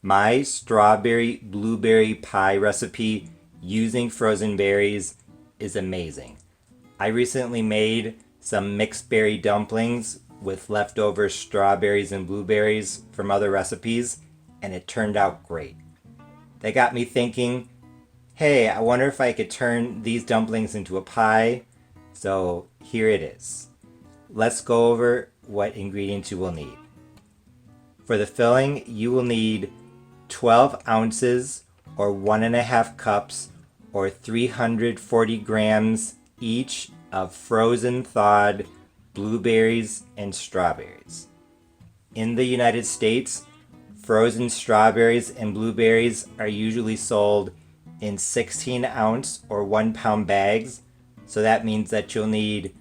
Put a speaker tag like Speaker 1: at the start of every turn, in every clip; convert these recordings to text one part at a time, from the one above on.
Speaker 1: My strawberry blueberry pie recipe using frozen berries is amazing. I recently made some mixed berry dumplings with leftover strawberries and blueberries from other recipes, and it turned out great. That got me thinking, hey, I wonder if I could turn these dumplings into a pie. So here it is. Let's go over what ingredients you will need. For the filling, you will need 12 ounces or 1.5 cups or 340 grams each of frozen thawed blueberries and strawberries. In the United States, frozen strawberries and blueberries are usually sold in 16-ounce or 1 pound bags, so that means that you'll need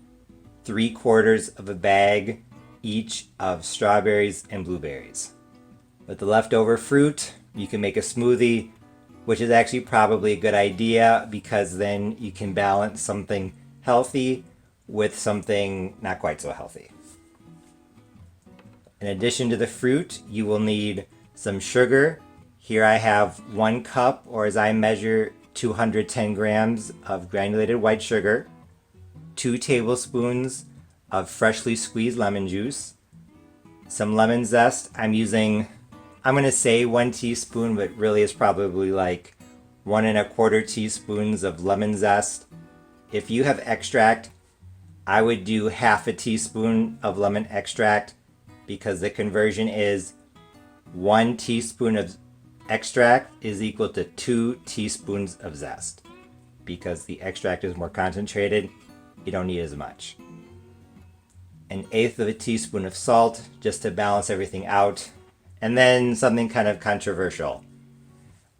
Speaker 1: 3/4 of a bag each of strawberries and blueberries. With the leftover fruit, you can make a smoothie, which is actually probably a good idea because then you can balance something healthy with something not quite so healthy. In addition to the fruit, you will need some sugar. Here I have 1 cup, or as I measure, 210 grams of granulated white sugar, 2 tablespoons of freshly squeezed lemon juice, some lemon zest. I'm going to say 1 teaspoon, but really it's probably like 1.25 teaspoons of lemon zest. If you have extract, I would do 1/2 teaspoon of lemon extract because the conversion is 1 teaspoon of extract is equal to 2 teaspoons of zest. Because the extract is more concentrated, you don't need as much. 1/8 teaspoon of salt just to balance everything out. And then something kind of controversial.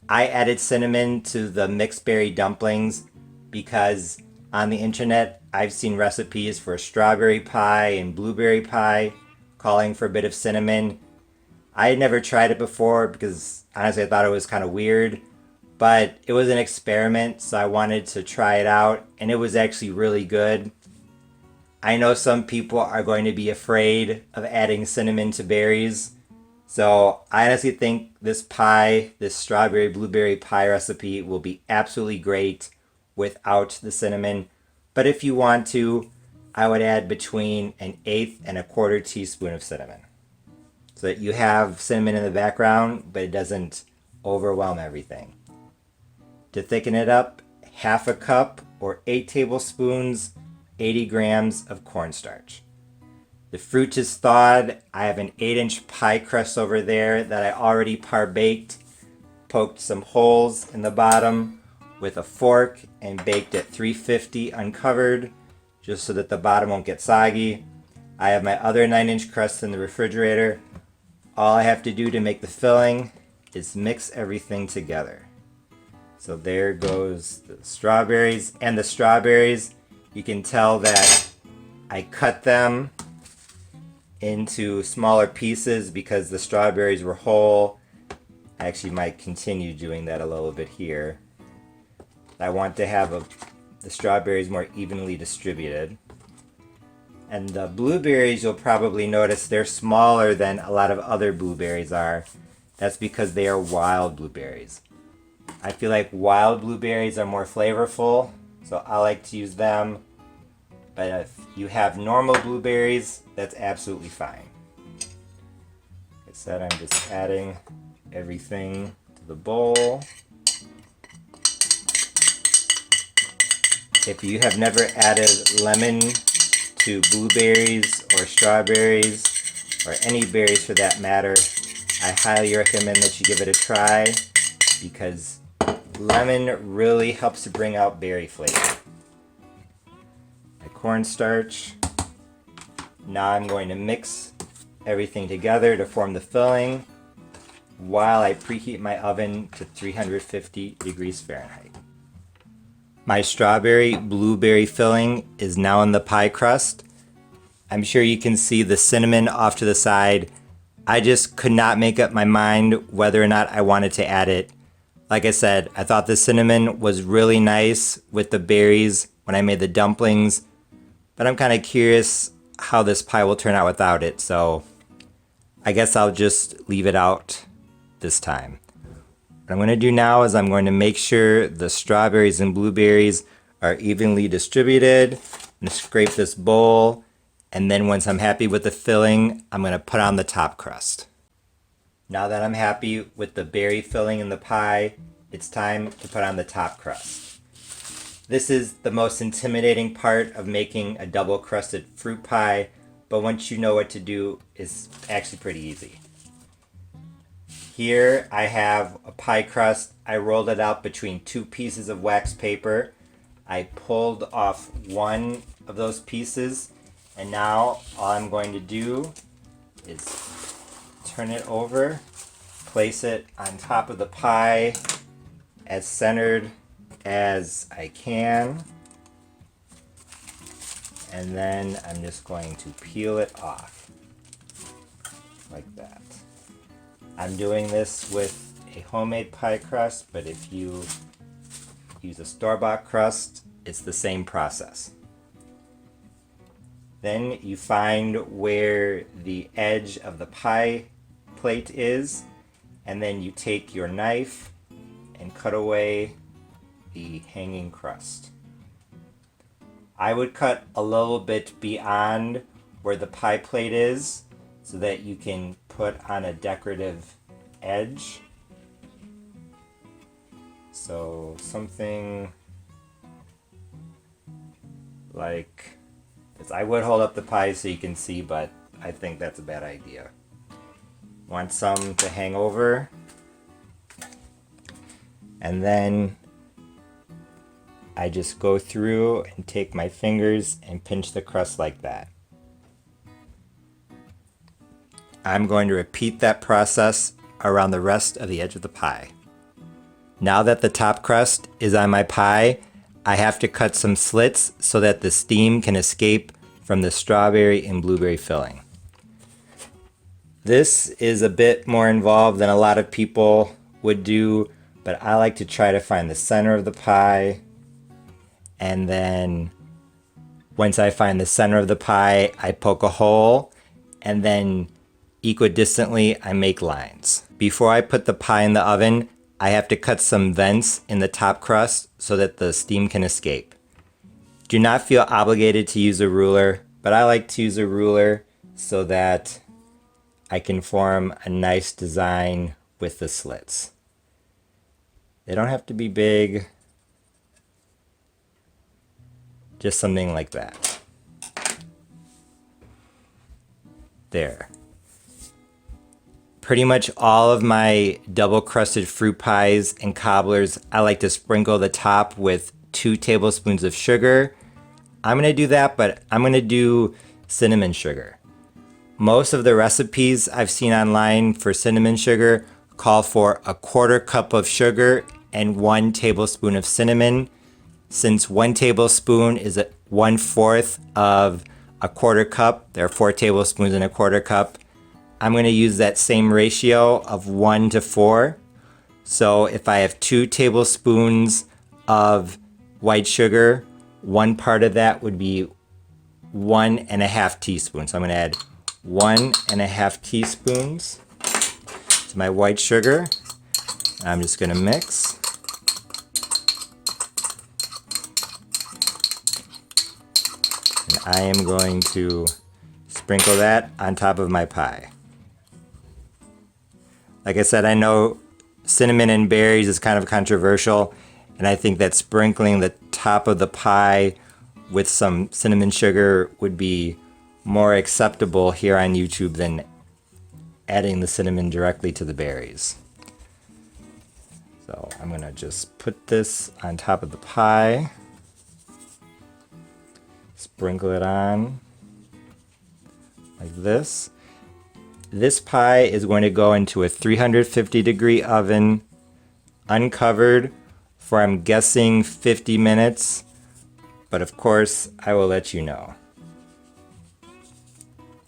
Speaker 1: I added cinnamon to the mixed berry dumplings because on the internet I've seen recipes for strawberry pie and blueberry pie calling for a bit of cinnamon. I had never tried it before because honestly I thought it was kind of weird, but it was an experiment, so I wanted to try it out, and it was actually really good. I know some people are going to be afraid of adding cinnamon to berries, so I honestly think this pie, this strawberry blueberry pie recipe will be absolutely great without the cinnamon. But if you want to, I would add between 1/8 and 1/4 teaspoon of cinnamon, so that you have cinnamon in the background, but it doesn't overwhelm everything. To thicken it up, 1/2 cup or 8 tablespoons, 80 grams of cornstarch. The fruit is thawed. I have an 8-inch pie crust over there that I already par-baked, poked some holes in the bottom with a fork, and baked at 350 uncovered, just so that the bottom won't get soggy. I have my other 9-inch crust in the refrigerator. All I have to do to make the filling is mix everything together. So there goes the strawberries. And the strawberries, you can tell that I cut them into smaller pieces because the strawberries were whole. I actually might continue doing that a little bit here. I want to have the strawberries more evenly distributed. And the blueberries, you'll probably notice they're smaller than a lot of other blueberries are. That's because they are wild blueberries. I feel like wild blueberries are more flavorful, so I like to use them. But if you have normal blueberries, that's absolutely fine. Like I said, I'm just adding everything to the bowl. If you have never added lemon to blueberries or strawberries, or any berries for that matter, I highly recommend that you give it a try because lemon really helps to bring out berry flavor. My cornstarch. Now I'm going to mix everything together to form the filling while I preheat my oven to 350 degrees Fahrenheit. My strawberry blueberry filling is now in the pie crust. I'm sure you can see the cinnamon off to the side. I just could not make up my mind whether or not I wanted to add it. Like I said, I thought the cinnamon was really nice with the berries when I made the dumplings, but I'm kind of curious how this pie will turn out without it, so I guess I'll just leave it out this time. What I'm going to do now is I'm going to make sure the strawberries and blueberries are evenly distributed. I'm going to scrape this bowl, and then once I'm happy with the filling, I'm going to put on the top crust. Now that I'm happy with the berry filling in the pie, it's time to put on the top crust. This is the most intimidating part of making a double crusted fruit pie, but once you know what to do, it's actually pretty easy. Here I have a pie crust. I rolled it out between two pieces of wax paper. I pulled off one of those pieces, and now all I'm going to do is turn it over, place it on top of the pie as centered as I can, and then I'm just going to peel it off like that. I'm doing this with a homemade pie crust, but if you use a store-bought crust, it's the same process. Then you find where the edge of the pie plate is, and then you take your knife and cut away the hanging crust. I would cut a little bit beyond where the pie plate is so that you can put on a decorative edge. So something like this. I would hold up the pie so you can see, but I think that's a bad idea. Want some to hang over, and then I just go through and take my fingers and pinch the crust like that. I'm going to repeat that process around the rest of the edge of the pie. Now that the top crust is on my pie, I have to cut some slits so that the steam can escape from the strawberry and blueberry filling. This is a bit more involved than a lot of people would do, but I like to try to find the center of the pie, and then once I find the center of the pie, I poke a hole, and then equidistantly I make lines. Before I put the pie in the oven, I have to cut some vents in the top crust so that the steam can escape. Do not feel obligated to use a ruler, but I like to use a ruler so that I can form a nice design with the slits. They don't have to be big, just something like that. There. Pretty much all of my double crusted fruit pies and cobblers, I like to sprinkle the top with 2 tablespoons of sugar. I'm going to do that, but I'm going to do cinnamon sugar. Most of the recipes I've seen online for cinnamon sugar call for 1/4 cup of sugar and 1 tablespoon of cinnamon. Since 1 tablespoon is 1/4 of 1/4 cup, there are 4 tablespoons in 1/4 cup. I'm going to use that same ratio of 1 to 4. So if I have 2 tablespoons of white sugar, 1 part of that would be 1.5 teaspoons. So I'm going to add 1.5 teaspoons to my white sugar. I'm just going to mix. And I am going to sprinkle that on top of my pie. Like I said, I know cinnamon and berries is kind of controversial, and I think that sprinkling the top of the pie with some cinnamon sugar would be more acceptable here on YouTube than adding the cinnamon directly to the berries. So I'm gonna just put this on top of the pie, sprinkle it on like this. This pie is going to go into a 350-degree oven, uncovered, for I'm guessing 50 minutes, but of course I will let you know.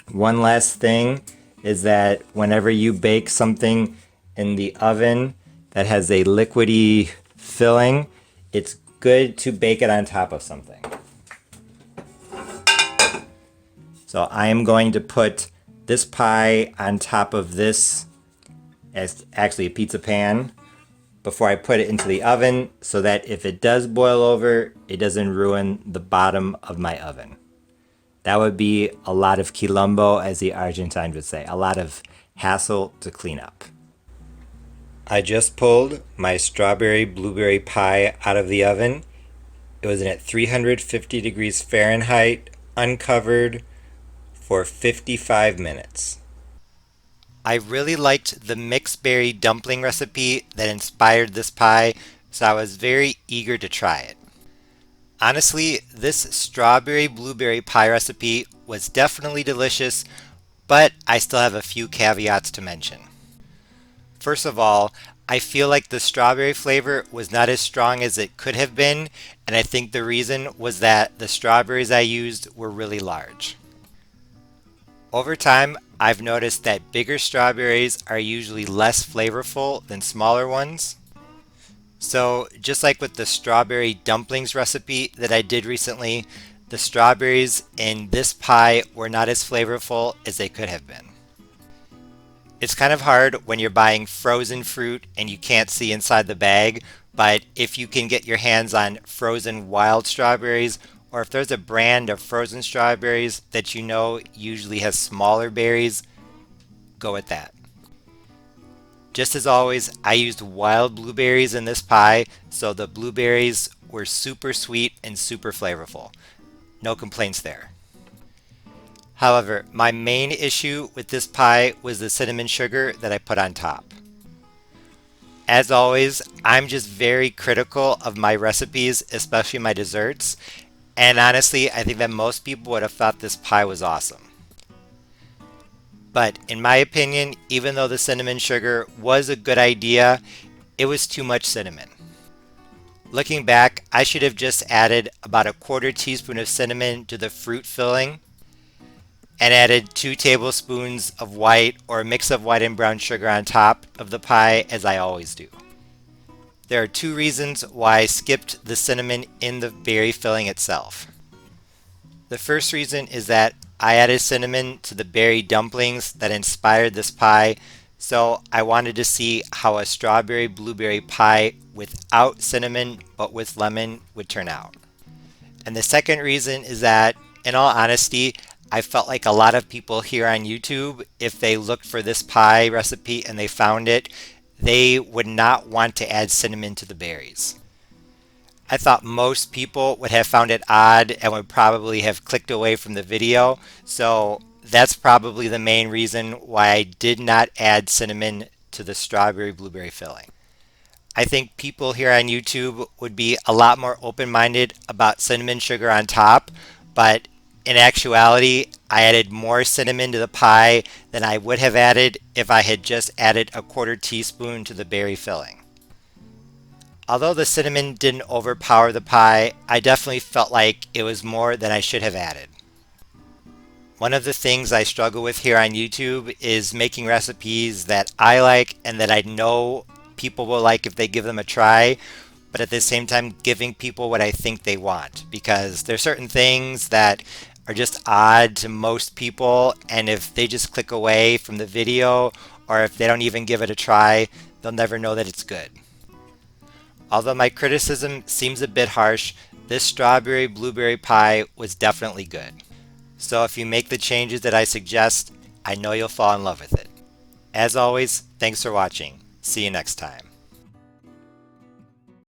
Speaker 1: One last thing is that whenever you bake something in the oven that has a liquidy filling, it's good to bake it on top of something. So I am going to put this pie on top of this as actually a pizza pan, before I put it into the oven so that if it does boil over, it doesn't ruin the bottom of my oven. That would be a lot of quilombo, as the Argentines would say, a lot of hassle to clean up. I just pulled my strawberry blueberry pie out of the oven. It was at 350 degrees Fahrenheit, uncovered, for 55 minutes. I really liked the mixed berry dumpling recipe that inspired this pie, so I was very eager to try it. Honestly, this strawberry blueberry pie recipe was definitely delicious, but I still have a few caveats to mention. First of all, I feel like the strawberry flavor was not as strong as it could have been, and I think the reason was that the strawberries I used were really large. Over time, I've noticed that bigger strawberries are usually less flavorful than smaller ones. So, just like with the strawberry dumplings recipe that I did recently, the strawberries in this pie were not as flavorful as they could have been. It's kind of hard when you're buying frozen fruit and you can't see inside the bag, but if you can get your hands on frozen wild strawberries, or if there's a brand of frozen strawberries that you know usually has smaller berries, go with that. Just as always, I used wild blueberries in this pie, so the blueberries were super sweet and super flavorful. No complaints there. However, my main issue with this pie was the cinnamon sugar that I put on top. As always, I'm just very critical of my recipes, especially my desserts, and honestly, I think that most people would have thought this pie was awesome. But in my opinion, even though the cinnamon sugar was a good idea, it was too much cinnamon. Looking back, I should have just added about a quarter teaspoon of cinnamon to the fruit filling and added 2 tablespoons of white or a mix of white and brown sugar on top of the pie, as I always do. There are 2 reasons why I skipped the cinnamon in the berry filling itself. The first reason is that I added cinnamon to the berry dumplings that inspired this pie, so I wanted to see how a strawberry blueberry pie without cinnamon but with lemon would turn out. And the second reason is that, in all honesty, I felt like a lot of people here on YouTube, if they looked for this pie recipe and they found it, they would not want to add cinnamon to the berries. I thought most people would have found it odd and would probably have clicked away from the video, so that's probably the main reason why I did not add cinnamon to the strawberry blueberry filling. I think people here on YouTube would be a lot more open-minded about cinnamon sugar on top, but in actuality, I added more cinnamon to the pie than I would have added if I had just added a quarter teaspoon to the berry filling. Although the cinnamon didn't overpower the pie, I definitely felt like it was more than I should have added. One of the things I struggle with here on YouTube is making recipes that I like and that I know people will like if they give them a try, but at the same time giving people what I think they want, because there's certain things that are just odd to most people, and if they just click away from the video or if they don't even give it a try, they'll never know that it's good. Although my criticism seems a bit harsh, this strawberry blueberry pie was definitely good. So if you make the changes that I suggest, I know you'll fall in love with it. As always, thanks for watching. See you next time.